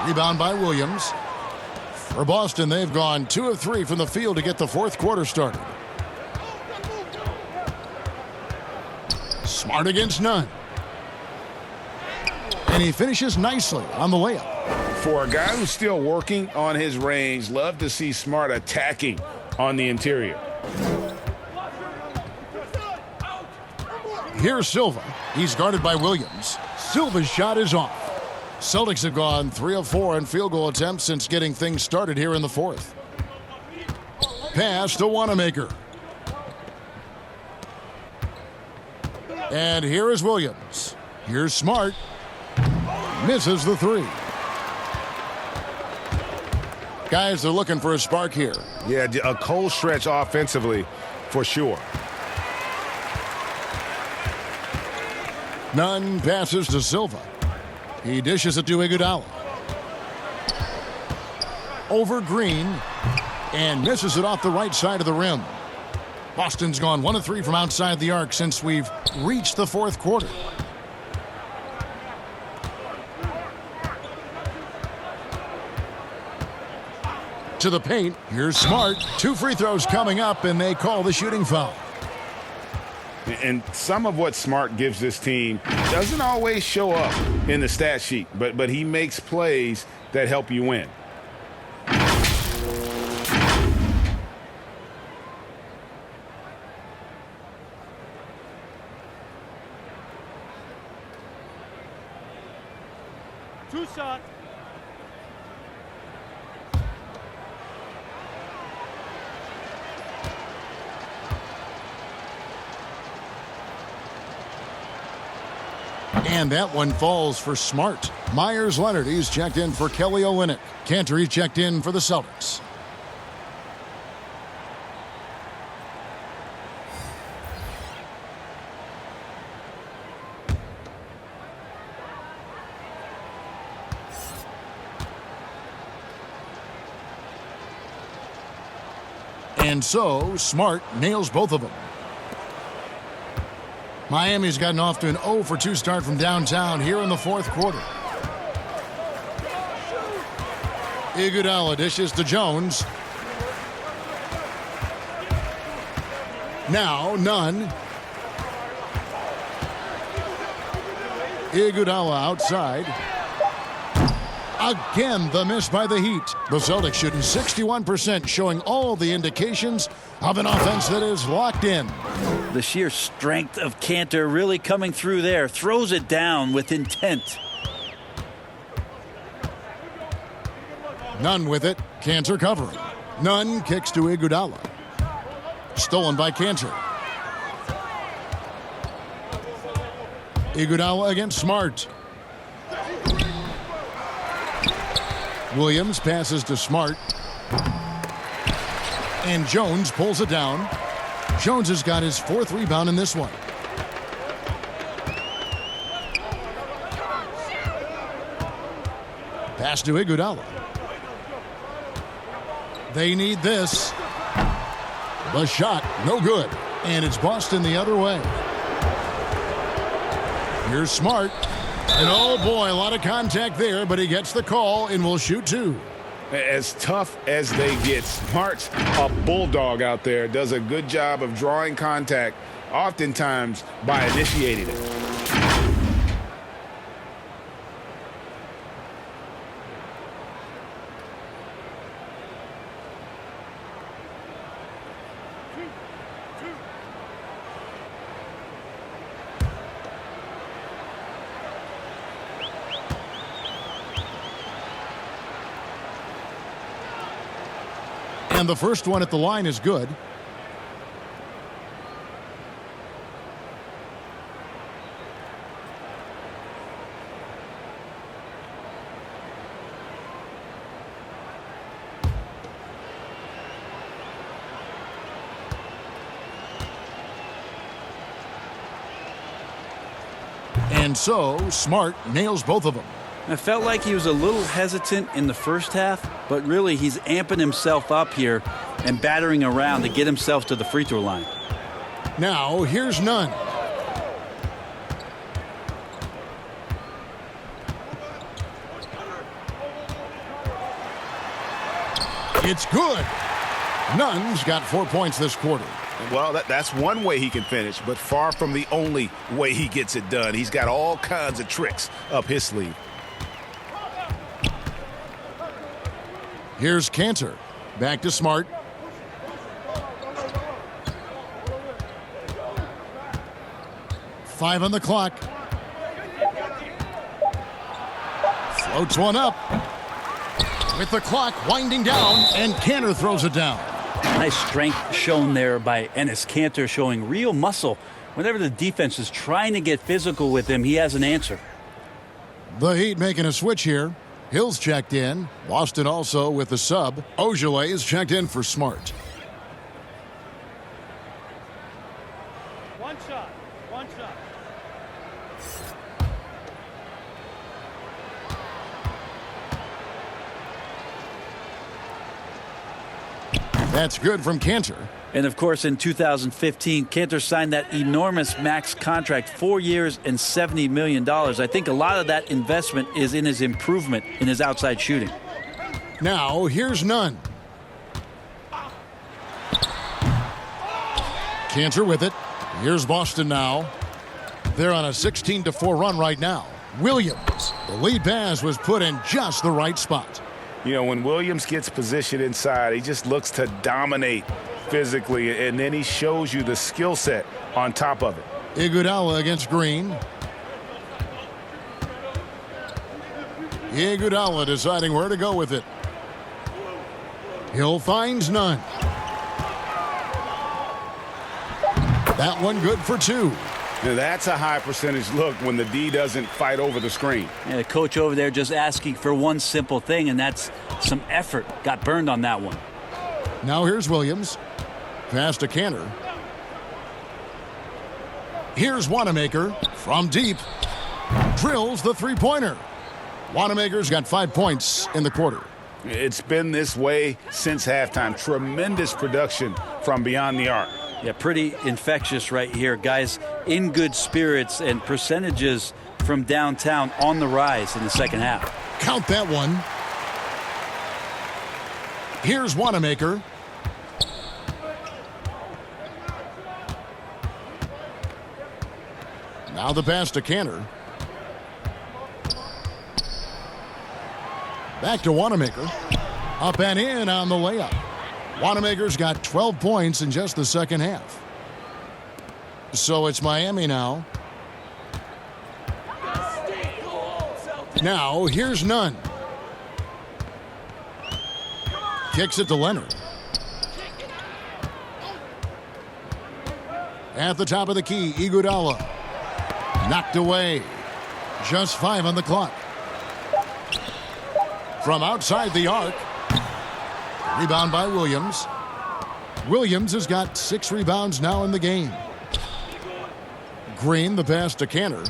Rebound by Williams. For Boston, they've gone 2 of 3 from the field to get the fourth quarter started. Smart against Nunn. And he finishes nicely on the layup. For a guy who's still working on his range, love to see Smart attacking on the interior. Here's Silva. He's guarded by Williams. Silva's shot is off. Celtics have gone 3 of 4 in field goal attempts since getting things started here in the fourth. Pass to Wanamaker. And here is Williams. Here's Smart. Misses the 3. Guys, they're looking for a spark here. Yeah, a cold stretch offensively for sure. Nunn passes to Silva. He dishes it to Iguodala. Over Green. And misses it off the right side of the rim. Boston's gone 1 of 3 from outside the arc since we've reached the fourth quarter. To the paint. Here's Smart. 2 free throws coming up, and they call the shooting foul. And some of what Smart gives this team doesn't always show up in the stat sheet, but he makes plays that help you win. Two shots. And that one falls for Smart. Myers Leonard, he's checked in for Kelly Olynyk. Cantor, he's checked in for the Celtics. And so, Smart nails both of them. Miami's gotten off to an 0 for 2 start from downtown here in the fourth quarter. Iguodala dishes to Jones. Now Nunn. Iguodala outside. Again, the miss by the Heat. The Celtics shooting 61%, showing all the indications of an offense that is locked in. The sheer strength of Cantor really coming through there. Throws it down with intent. Nunn with it. Cantor covering. Nunn kicks to Iguodala. Stolen by Cantor. Iguodala against Smart. Williams passes to Smart. And Jones pulls it down. Jones has got his 4th rebound in this one. Pass to Iguodala. They need this. The shot, no good. And it's Boston the other way. Here's Smart. And oh boy, a lot of contact there, but he gets the call and will shoot two. As tough as they get, Smart's a bulldog out there. Does a good job of drawing contact, oftentimes by initiating it. And the first one at the line is good. And so, Smart nails both of them. I felt like he was a little hesitant in the first half, but really he's amping himself up here and battering around to get himself to the free throw line. Now, here's Nunn. It's good. Nunn's got 4 points this quarter. Well, that's one way he can finish, but far from the only way he gets it done. He's got all kinds of tricks up his sleeve. Here's Cantor. Back to Smart. Five on the clock. Floats one up. With the clock winding down, and Cantor throws it down. Nice strength shown there by Enes Kanter, showing real muscle. Whenever the defense is trying to get physical with him, he has an answer. The Heat making a switch here. Hill's checked in. Boston also with the sub. Ojale is checked in for Smart. One shot. One shot. That's good from Cantor. And of course, in 2015, Kanter signed that enormous max contract, 4 years and $70 million. I think a lot of that investment is in his improvement in his outside shooting. Now, here's Nunn. Cantor with it. Here's Boston now. They're on a 16-4 run right now. Williams. The lead pass was put in just the right spot. You know, when Williams gets positioned inside, he just looks to dominate physically, and then he shows you the skill set on top of it. Iguodala against Green. Iguodala deciding where to go with it. Hill finds Nunn. That one good for two. Now that's a high percentage look when the D doesn't fight over the screen. And the coach over there just asking for one simple thing, and that's some effort. Got burned on that one. Now here's Williams. Pass to Cantor. Here's Wanamaker from deep. Drills the three-pointer. Wanamaker's got 5 points in the quarter. It's been this way since halftime. Tremendous production from beyond the arc. Yeah, pretty infectious right here. Guys in good spirits, and percentages from downtown on the rise in the second half. Count that one. Here's Wanamaker. Now the pass to Cantor. Back to Wanamaker. Up and in on the layup. Wanamaker's got 12 points in just the second half. So it's Miami now. Now here's Nunn. Kicks it to Leonard. At the top of the key, Iguodala. Knocked away. Just 5 on the clock. From outside the arc. Rebound by Williams. Williams has got 6 rebounds now in the game. Green, the pass to Cantor.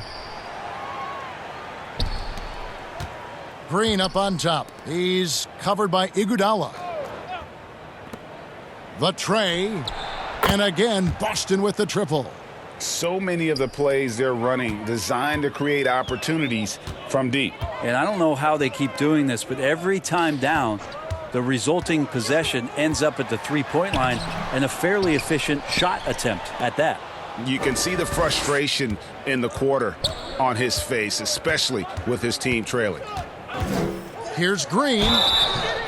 Green up on top. He's covered by Iguodala. The tray. And again, Boston with the triple. So many of the plays they're running designed to create opportunities from deep. And I don't know how they keep doing this, but every time down, the resulting possession ends up at the three-point line and a fairly efficient shot attempt at that. You can see the frustration in the quarter on his face, especially with his team trailing. Here's Green,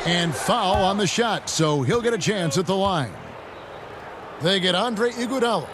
and foul on the shot, so he'll get a chance at the line. They get Andre Iguodala.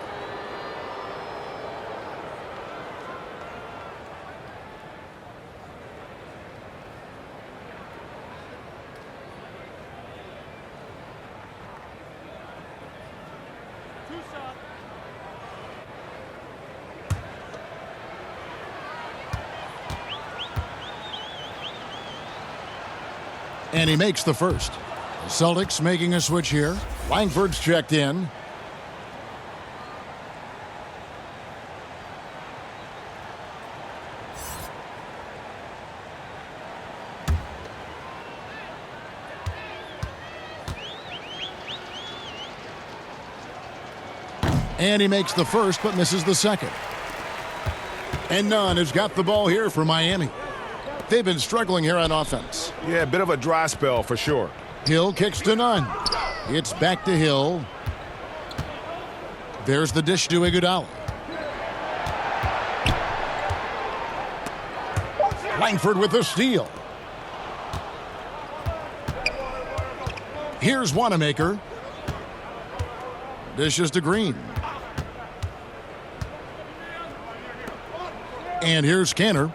And he makes the first. The Celtics making a switch here. Langford's checked in. And he makes the first but misses the second. And Nunn has got the ball here for Miami. They've been struggling here on offense. Yeah, a bit of a dry spell for sure. Hill kicks to Nunn. It's back to Hill. There's the dish to Iguodala. Langford with the steal. Here's Wanamaker. Dishes to Green. And here's Kanter.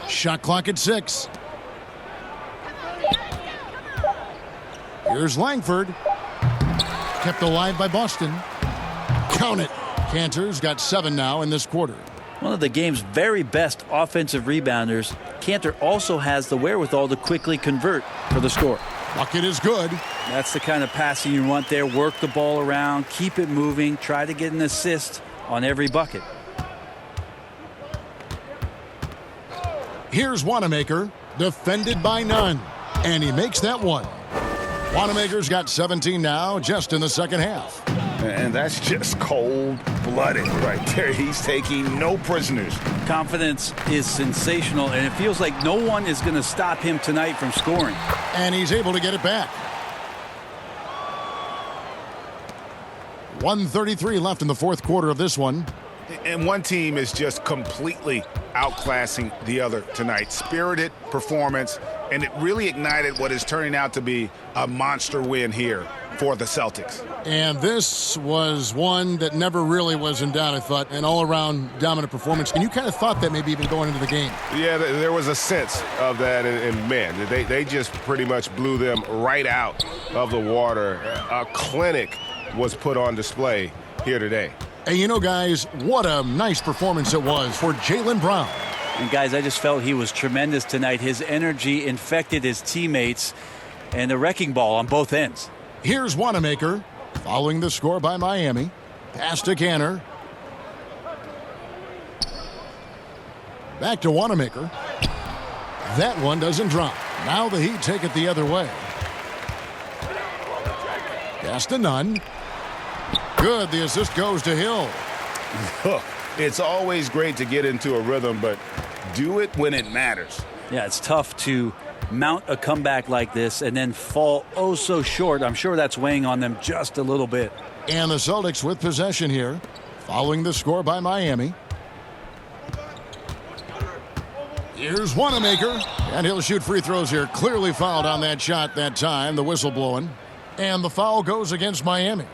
Shot clock at 6. Here's Langford. Kept alive by Boston. Count it. Kanter's got 7 now in this quarter. One of the game's very best offensive rebounders, Kanter also has the wherewithal to quickly convert for the score. Bucket is good. That's the kind of passing you want there. Work the ball around, keep it moving, try to get an assist on every bucket. Here's Wanamaker, defended by Nunn, and he makes that one. Wanamaker's got 17 now, just in the second half. And that's just cold-blooded right there. He's taking no prisoners. Confidence is sensational, and it feels like no one is going to stop him tonight from scoring. And he's able to get it back. 1:33 left in the fourth quarter of this one. And one team is just completely outclassing the other tonight. Spirited performance, and it really ignited what is turning out to be a monster win here for the Celtics. And this was one that never really was in doubt, I thought, an all-around dominant performance. And you kind of thought that maybe even going into the game. Yeah, there was a sense of that, and man, they just pretty much blew them right out of the water. A clinic was put on display here today. And you know, guys, what a nice performance it was for Jaylen Brown. And guys, I just felt he was tremendous tonight. His energy infected his teammates, and a wrecking ball on both ends. Here's Wanamaker, following the score by Miami. Pass to Kanter. Back to Wanamaker. That one doesn't drop. Now the Heat take it the other way. Pass to Nunn. Good. The assist goes to Hill. It's always great to get into a rhythm, but do it when it matters. Yeah, it's tough to mount a comeback like this and then fall oh so short. I'm sure that's weighing on them just a little bit. And the Celtics with possession here, following the score by Miami. Here's Wanamaker, and he'll shoot free throws here. Clearly fouled on that shot that time, the whistle blowing. And the foul goes against Miami.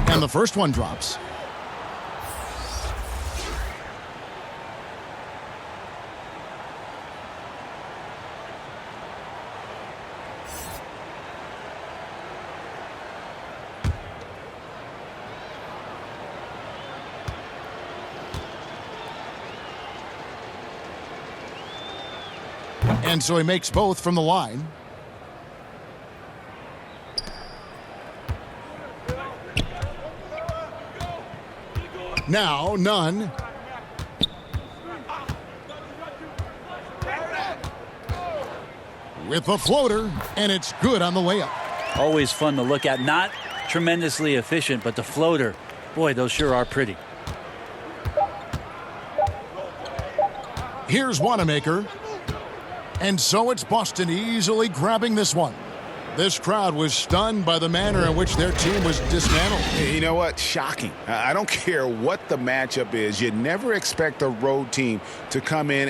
And the first one drops. And so he makes both from the line. Now, none. With a floater, and it's good on the layup. Always fun to look at. Not tremendously efficient, but the floater, boy, those sure are pretty. Here's Wanamaker. And so it's Boston easily grabbing this one. This crowd was stunned by the manner in which their team was dismantled. You know what? Shocking. I don't care what the matchup is. You never expect a road team to come in